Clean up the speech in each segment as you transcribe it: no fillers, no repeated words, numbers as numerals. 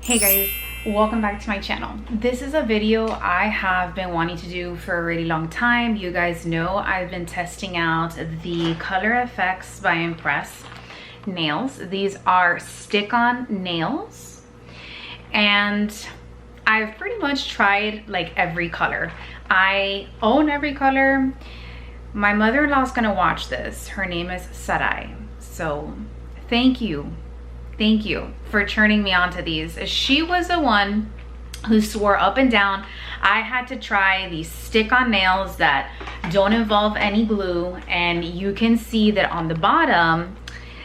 Hey guys, welcome back to my channel. This is a video I have been wanting to do for a really long time. You guys know I've been testing out the Color FX by Impress nails. These are stick-on nails and I've pretty much tried like every color. I own every color. My mother-in-law's gonna watch this. Her name is Sarai. So thank you for turning me on to these. She was the one who swore up and down I had to try these stick-on nails that don't involve any glue, and you can see that on the bottom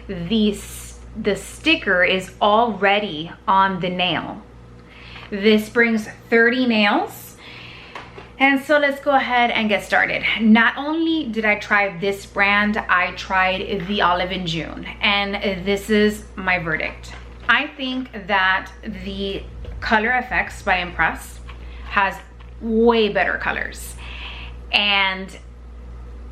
the sticker is already on the nail. This brings 30 nails. And so let's go ahead and get started. Not only did I try this brand, I tried the Olive in June, and this is my verdict. I think that the Color FX by Impress has way better colors, and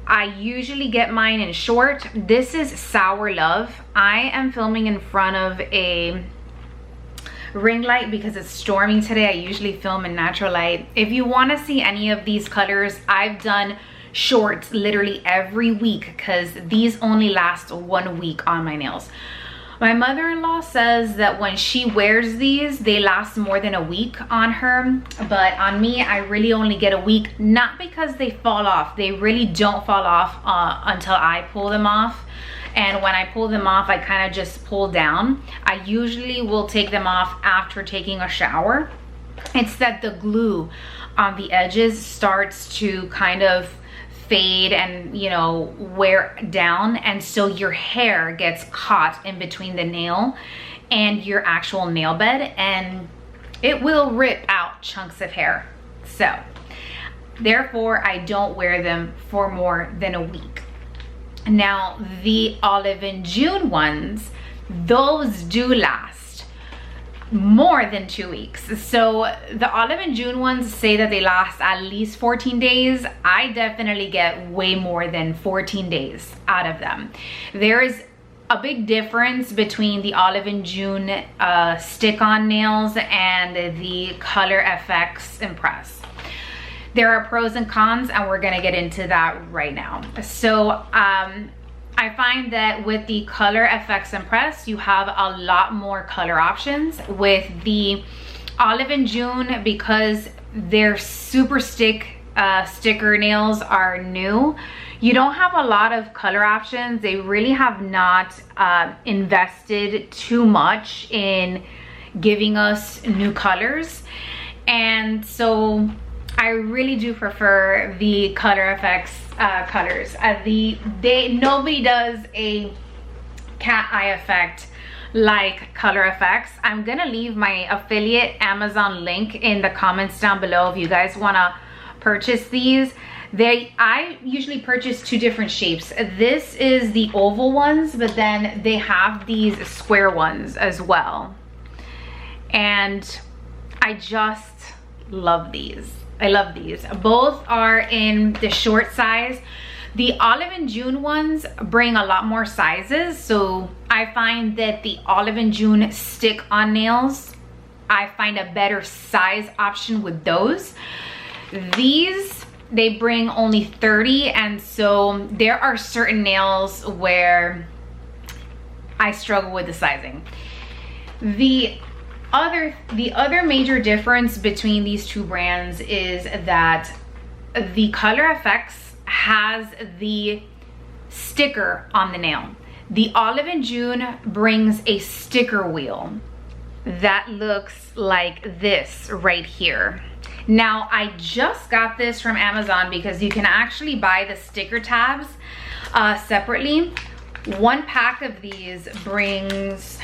I usually get mine in short. This is Sour Love. I am filming in front of a ring light because it's storming today. I usually film in natural light. If you want to see any of these colors, I've done shorts literally every week because these only last 1 week on my nails. My mother-in-law says that when she wears these, they last more than a week on her, but on me, I really only get a week, not because they fall off. They really don't fall off until I pull them off. And when I pull them off, I kind of just pull down. I usually will take them off after taking a shower. It's that the glue on the edges starts to kind of fade and, you know, wear down, and so your hair gets caught in between the nail and your actual nail bed, and it will rip out chunks of hair. So therefore I don't wear them for more than a week. Now the Olive in June ones, those do last more than 2 weeks. So the Olive in June ones say that they last at least 14 days. I definitely get way more than 14 days out of them. There is a big difference between the Olive in June stick-on nails and the Color FX Impress. There are pros and cons, and we're gonna get into that right now. So I find that with the Color FX Impress, you have a lot more color options. With the Olive in June, because their super sticker nails are new, you don't have a lot of color options. They really have not invested too much in giving us new colors, and so I really do prefer the Color FX colors. Nobody does a cat eye effect like Color FX. I'm gonna leave my affiliate Amazon link in the comments down below if you guys wanna purchase these. I usually purchase two different shapes. This is the oval ones, but then they have these square ones as well. And I just love these. I love these. Both are in the short size. The Olive in June ones bring a lot more sizes, so I find that the Olive in June stick-on nails, I find a better size option with those. These, they bring only 30, and so there are certain nails where I struggle with the sizing. The other major difference between these two brands is that the Color FX has the sticker on the nail. The Olive in June brings a sticker wheel that looks like this right here. Now I just got this from Amazon because you can actually buy the sticker tabs separately. One pack of these brings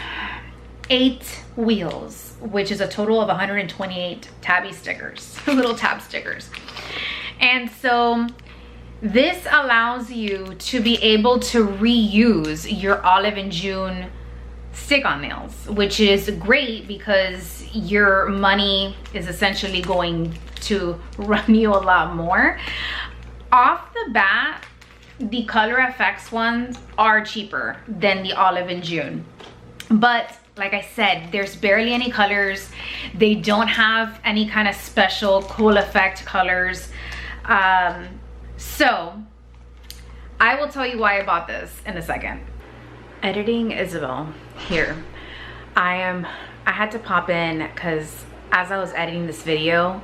8 wheels, which is a total of 128 tabby stickers, little tab stickers. And so this allows you to be able to reuse your Olive in June stick-on nails, which is great because your money is essentially going to run you a lot more. Off the bat, the Color FX ones are cheaper than the Olive in June, but like I said, there's barely any colors They don't have any kind of special cool effect colors. So I will tell you why I bought this in a second. Editing Isabel here. I had to pop in because as I was editing this video,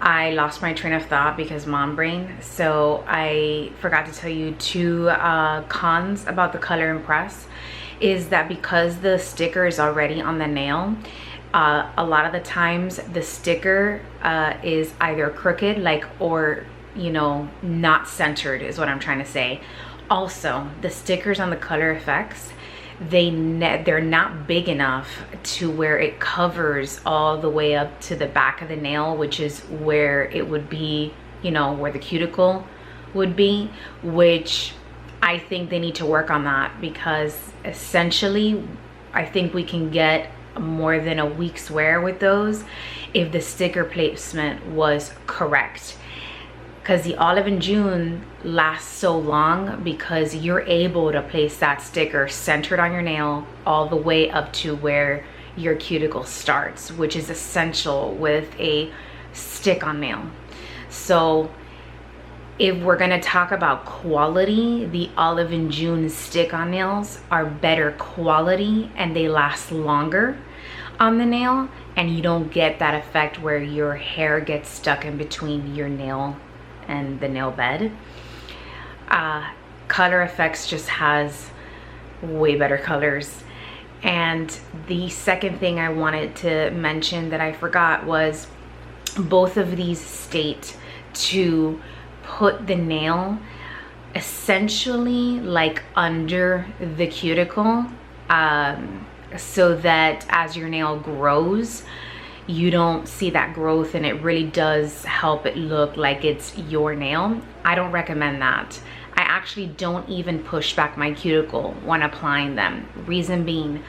I lost my train of thought because mom brain. So I forgot to tell you two cons about the Color Impress. Is that because the sticker is already on the nail, a lot of the times the sticker is either crooked, like, or you know, not centered is what I'm trying to say. Also, the stickers on the Color Effects, they're not big enough to where it covers all the way up to the back of the nail, which is where it would be, you know, where the cuticle would be, which I think they need to work on that, because essentially I think we can get more than a week's wear with those if the sticker placement was correct. Because the Olive and June lasts so long because you're able to place that sticker centered on your nail all the way up to where your cuticle starts, which is essential with a stick-on nail. So if we're gonna talk about quality, the Olive and June stick-on nails are better quality and they last longer on the nail, and you don't get that effect where your hair gets stuck in between your nail and the nail bed. Color Effects just has way better colors. And the second thing I wanted to mention that I forgot was both of these state to put the nail essentially like under the cuticle, so that as your nail grows, you don't see that growth, and it really does help it look like it's your nail. I don't recommend that. I actually don't even push back my cuticle when applying them. Reason being,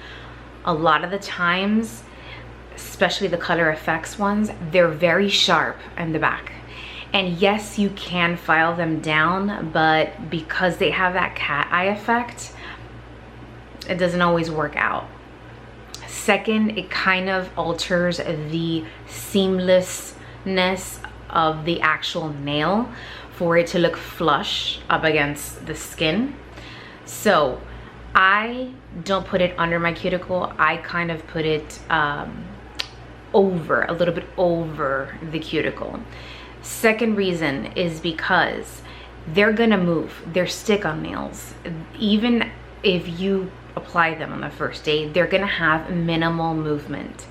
a lot of the times, especially the Color Effects ones, they're very sharp in the back. And yes, you can file them down, but because they have that cat eye effect, it doesn't always work out. Second, it kind of alters the seamlessness of the actual nail for it to look flush up against the skin. So I don't put it under my cuticle. I kind of put it over, a little bit over the cuticle. Second reason is because they're gonna move. They're stick-on nails. Even if you apply them on the first day, they're gonna have minimal movement.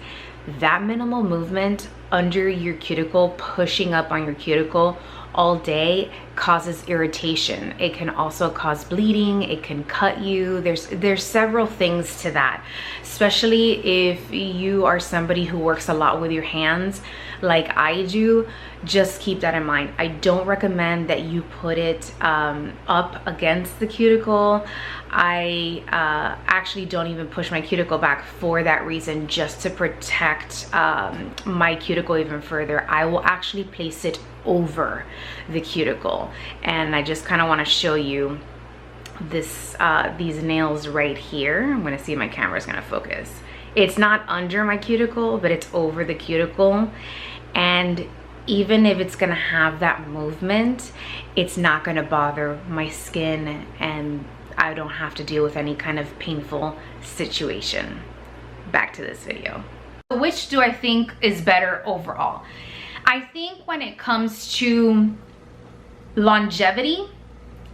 That minimal movement under your cuticle, pushing up on your cuticle all day, causes irritation. It can also cause bleeding. It can cut you. There's several things to that, especially if you are somebody who works a lot with your hands like I do. Just keep that in mind. I don't recommend that you put it up against the cuticle. I actually don't even push my cuticle back for that reason, just to protect my cuticle even further. I will actually place it over the cuticle, and I just kind of want to show you this these nails right here. I'm gonna see if my camera's gonna focus. It's not under my cuticle, but it's over the cuticle, and even if it's gonna have that movement, it's not gonna bother my skin, and I don't have to deal with any kind of painful situation. Back to this video. Which do I think is better overall? I think when it comes to longevity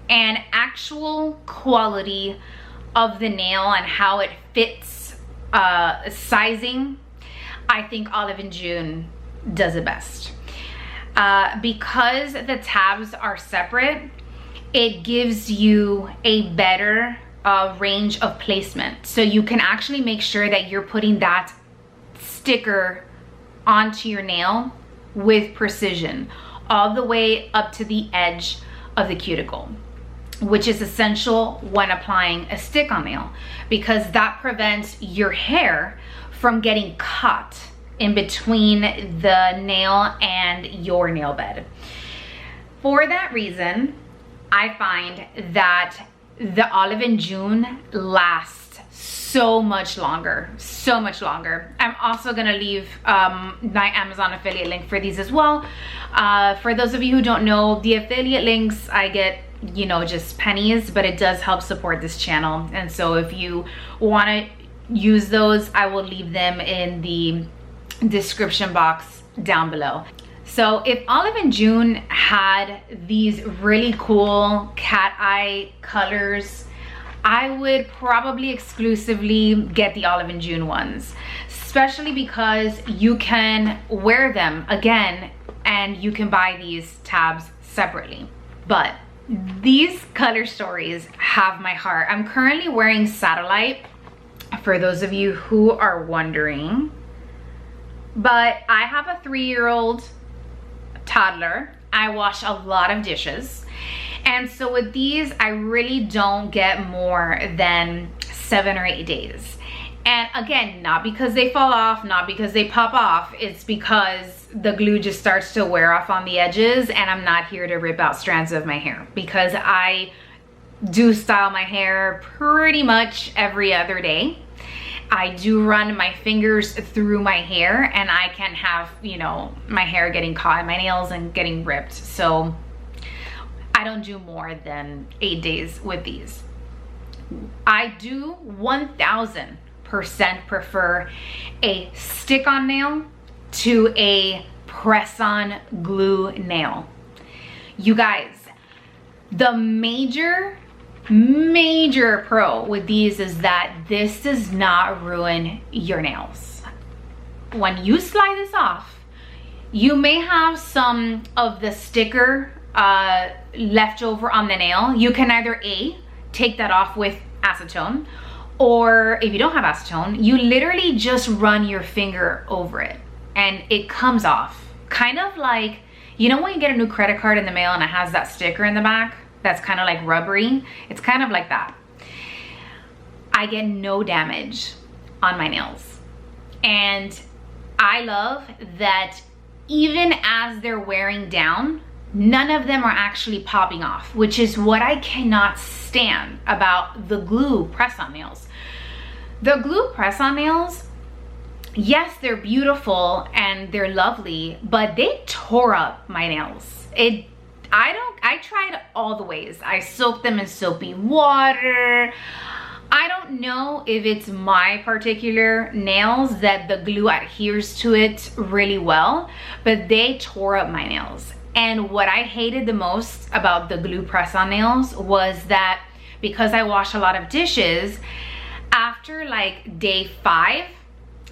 and actual quality of the nail and how it fits sizing, I think Olive and June does it best. Because the tabs are separate, it gives you a better range of placement. So you can actually make sure that you're putting that sticker onto your nail with precision, all the way up to the edge of the cuticle, which is essential when applying a stick-on nail, because that prevents your hair from getting caught in between the nail and your nail bed. For that reason, I find that the Olive and June lasts so much longer, so much longer. I'm also gonna leave my Amazon affiliate link for these as well. For those of you who don't know, the affiliate links I get, you know, just pennies, but it does help support this channel. And so if you want to use those, I will leave them in the description box down below. So if Olive and June had these really cool cat eye colors, I would probably exclusively get the Olive and June ones, especially because you can wear them again and you can buy these tabs separately. But these color stories have my heart. I'm currently wearing Satellite, for those of you who are wondering, but I have a 3-year-old toddler. I wash a lot of dishes, and so with these I really don't get more than 7 or 8 days. And again, not because they fall off, not because they pop off, it's because the glue just starts to wear off on the edges, and I'm not here to rip out strands of my hair, because I do style my hair pretty much every other day. I do run my fingers through my hair, and I can't have, you know, my hair getting caught in my nails and getting ripped. So I don't do more than 8 days with these. I do 1000% prefer a stick-on nail to a press-on glue nail. You guys, the major pro with these is that this does not ruin your nails. When you slide this off, you may have some of the sticker left over on the nail. You can either A, take that off with acetone, or if you don't have acetone, you literally just run your finger over it and it comes off. Kind of like, you know when you get a new credit card in the mail and it has that sticker in the back that's kind of like rubbery? It's kind of like that. I get no damage on my nails. And I love that even as they're wearing down, none of them are actually popping off, which is what I cannot stand about the glue press-on nails. The glue press-on nails, yes, they're beautiful and they're lovely, but they tore up my nails. I tried all the ways. I soaked them in soapy water. I don't know if it's my particular nails that the glue adheres to it really well, but they tore up my nails. And what I hated the most about the glue press-on nails was that because I wash a lot of dishes, after like day 5,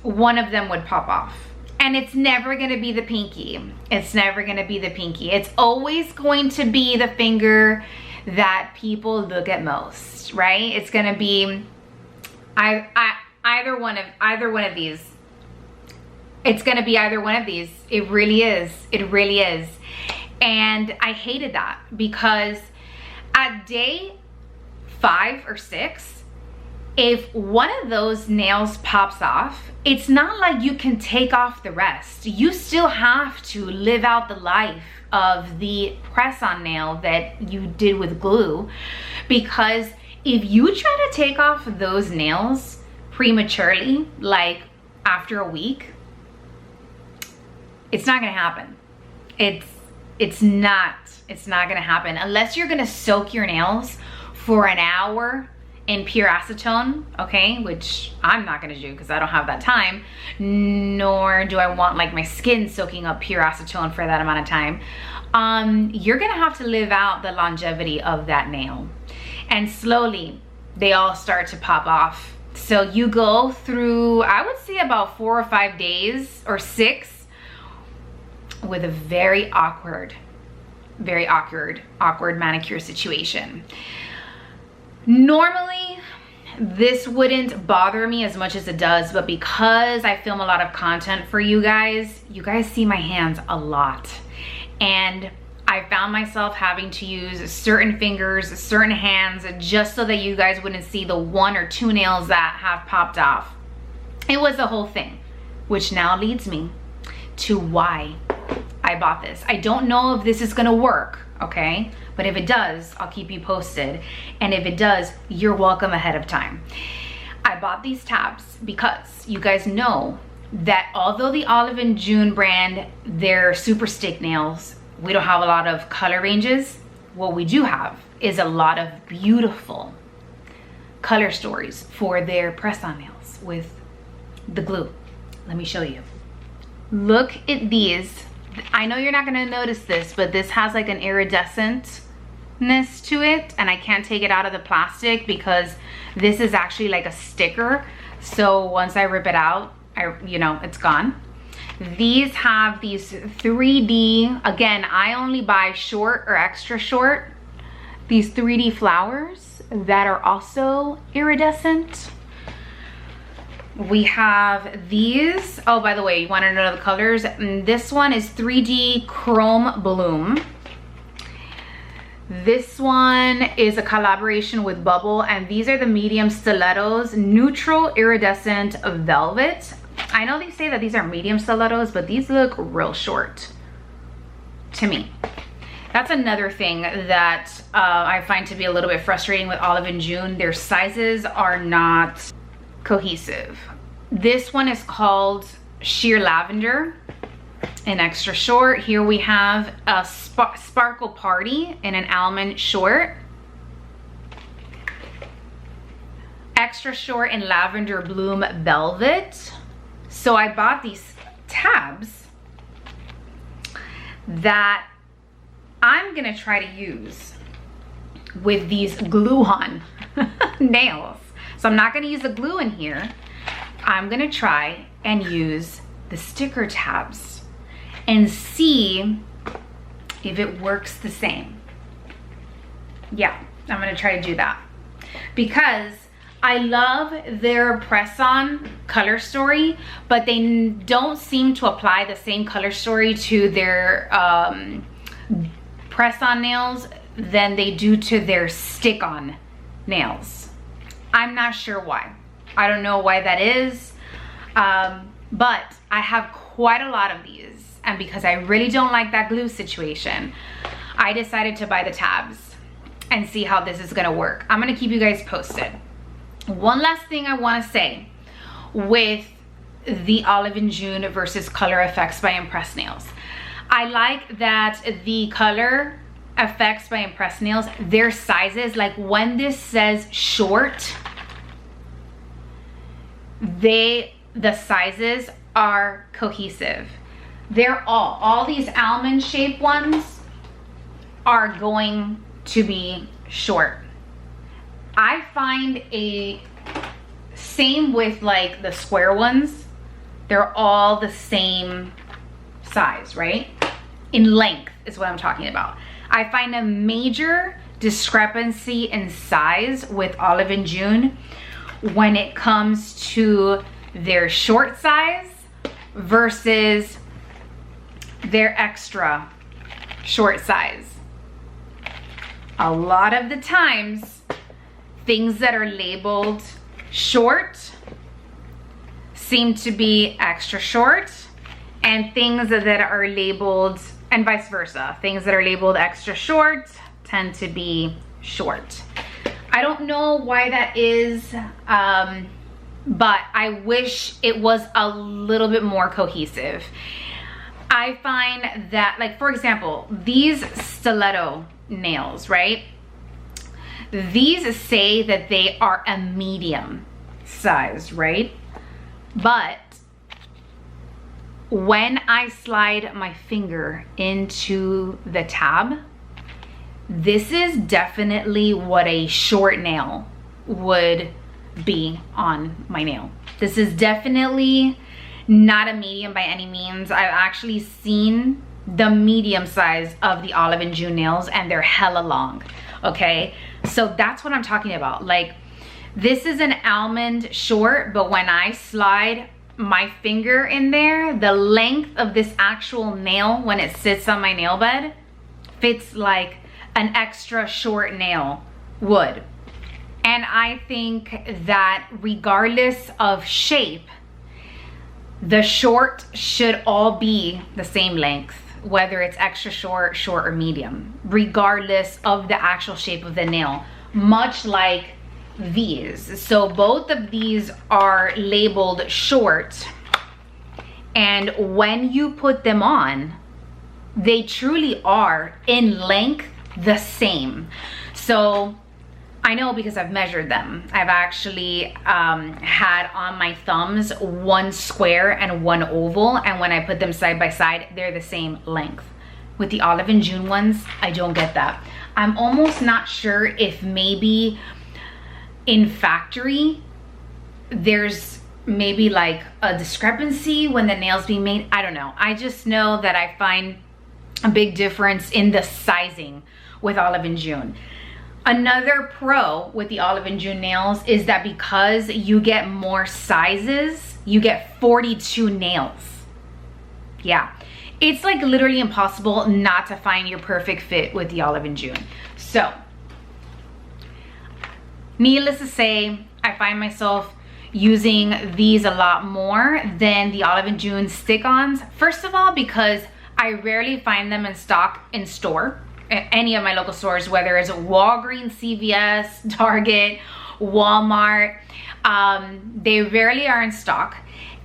one of them would pop off. And it's never gonna be the pinky. It's never gonna be the pinky. It's always going to be the finger that people look at most, right? It's gonna be either one of these. It's gonna be either one of these. It really is. It really is. And I hated that because at day 5 or 6, if one of those nails pops off, it's not like you can take off the rest. You still have to live out the life of the press-on nail that you did with glue, because if you try to take off those nails prematurely, like after a week, it's not gonna happen. It's not gonna happen unless you're gonna soak your nails for an hour in pure acetone, okay, which I'm not gonna do because I don't have that time, nor do I want like my skin soaking up pure acetone for that amount of time. You're gonna have to live out the longevity of that nail, and slowly they all start to pop off. So you go through, I would say, about 4 or 5 days or 6 with a very awkward manicure situation. Normally, this wouldn't bother me as much as it does, but because I film a lot of content for you guys see my hands a lot. And I found myself having to use certain fingers, certain hands, just so that you guys wouldn't see the 1 or 2 nails that have popped off. It was a whole thing, which now leads me to why I bought this. I don't know if this is gonna work, okay? But if it does, I'll keep you posted. And if it does, you're welcome ahead of time. I bought these tabs because you guys know that although the Olive & June brand, they're super stick nails, we don't have a lot of color ranges. What we do have is a lot of beautiful color stories for their press-on nails with the glue. Let me show you. Look at these. I know you're not gonna notice this, but this has like an iridescentness to it, and I can't take it out of the plastic because this is actually like a sticker. So once I rip it out, it's gone. These have these 3D, again, I only buy short or extra short, these 3D flowers that are also iridescent. We have these. Oh, by the way, you want to know the colors? This one is 3D Chrome Bloom. This one is a collaboration with Bubble, and these are the medium stilettos, neutral iridescent velvet. I know they say that these are medium stilettos, but these look real short to me. That's another thing that I find to be a little bit frustrating with Olive & June. Their sizes are not cohesive. This one is called Sheer Lavender in extra short. Here we have a Sparkle Party in an almond short. Extra short in Lavender Bloom Velvet. So I bought these tabs that I'm gonna try to use with these glue-on nails. So I'm not gonna use the glue in here. I'm gonna try and use the sticker tabs and see if it works the same. Yeah, I'm gonna try to do that because I love their press-on color story, but they don't seem to apply the same color story to their press-on nails than they do to their stick-on nails. I'm not sure why. I don't know why that is, but I have quite a lot of these, and because I really don't like that glue situation, I decided to buy the tabs and see how this is gonna work. I'm gonna keep you guys posted. One last thing I want to say with the Olive & June versus Color Effects by Impress Nails. I like that the Color Effects by Impress Nails, their sizes, like when this says short, the sizes are cohesive. They're all these almond shaped ones are going to be short. I find same with like the square ones, they're all the same size, right? In length is what I'm talking about. I find a major discrepancy in size with Olive & June when it comes to their short size versus their extra short size. A lot of the times, things that are labeled short seem to be extra short, and things that are labeled, and vice versa, things that are labeled extra short tend to be short. I don't know why that is, but I wish it was a little bit more cohesive. I find that, like, for example, these stiletto nails, right? These say that they are a medium size, right? But when I slide my finger into the tab, this is definitely what a short nail would be on my nail. This is definitely not a medium by any means. I've actually seen the medium size of the Olive & June nails, and they're hella long, okay? So that's what I'm talking about. Like, this is an almond short, but when I slide my finger in there, the length of this actual nail when it sits on my nail bed fits like an extra short nail would. And I think that regardless of shape, the short should all be the same length, whether it's extra short, short, or medium, regardless of the actual shape of the nail. Much like these. So both of these are labeled short, and when you put them on, they truly are in length the same. So I know because I've measured them. I've actually had on my thumbs one square and one oval, and when I put them side by side, they're the same length. With the Olive and June ones, I don't get that. I'm almost not sure if maybe in factory there's maybe like a discrepancy when the nails being made. I don't know. I just know that I find a big difference in the sizing with Olive and June. Another pro with the Olive and June nails is that because you get more sizes, you get 42 nails. Yeah, it's like literally impossible not to find your perfect fit with the Olive and June. So, needless to say, I find myself using these a lot more than the Olive and June stick-ons. First of all, because I rarely find them in stock in store, any of my local stores, whether it's Walgreens, CVS, Target, Walmart. They rarely are in stock,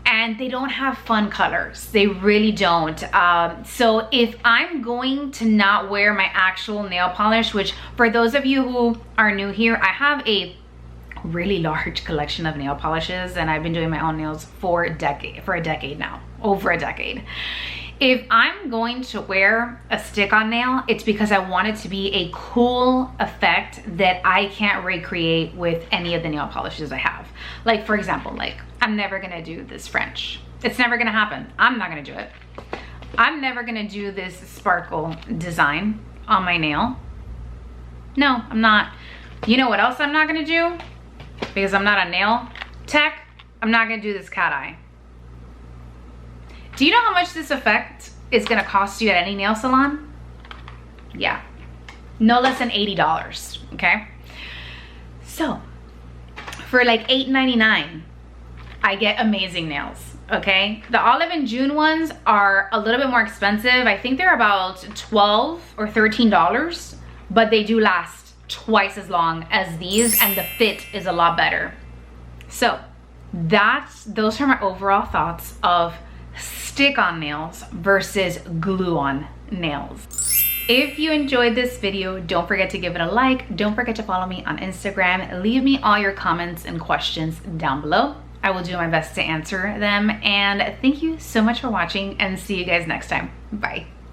and they don't have fun colors. They really don't. So if I'm going to not wear my actual nail polish, which for those of you who are new here, I have a really large collection of nail polishes, and I've been doing my own nails for a decade now, over a decade. If I'm going to wear a stick-on nail, it's because I want it to be a cool effect that I can't recreate with any of the nail polishes I have. Like, for example, like, I'm never gonna do this French. It's never gonna happen. I'm not gonna do it. I'm never gonna do this sparkle design on my nail. No, I'm not. You know what else I'm not gonna do? Because I'm not a nail tech, I'm not gonna do this cat eye. Do you know how much this effect is gonna cost you at any nail salon? Yeah, no less than $80, okay? So, for like $8.99, I get amazing nails, okay? The Olive and June ones are a little bit more expensive. I think they're about $12 or $13, but they do last twice as long as these, and the fit is a lot better. So, those are my overall thoughts of stick-on nails versus glue-on nails. If you enjoyed this video, don't forget to give it a like. Don't forget to follow me on Instagram. Leave me all your comments and questions down below. I will do my best to answer them. And thank you so much for watching, and see you guys next time. Bye.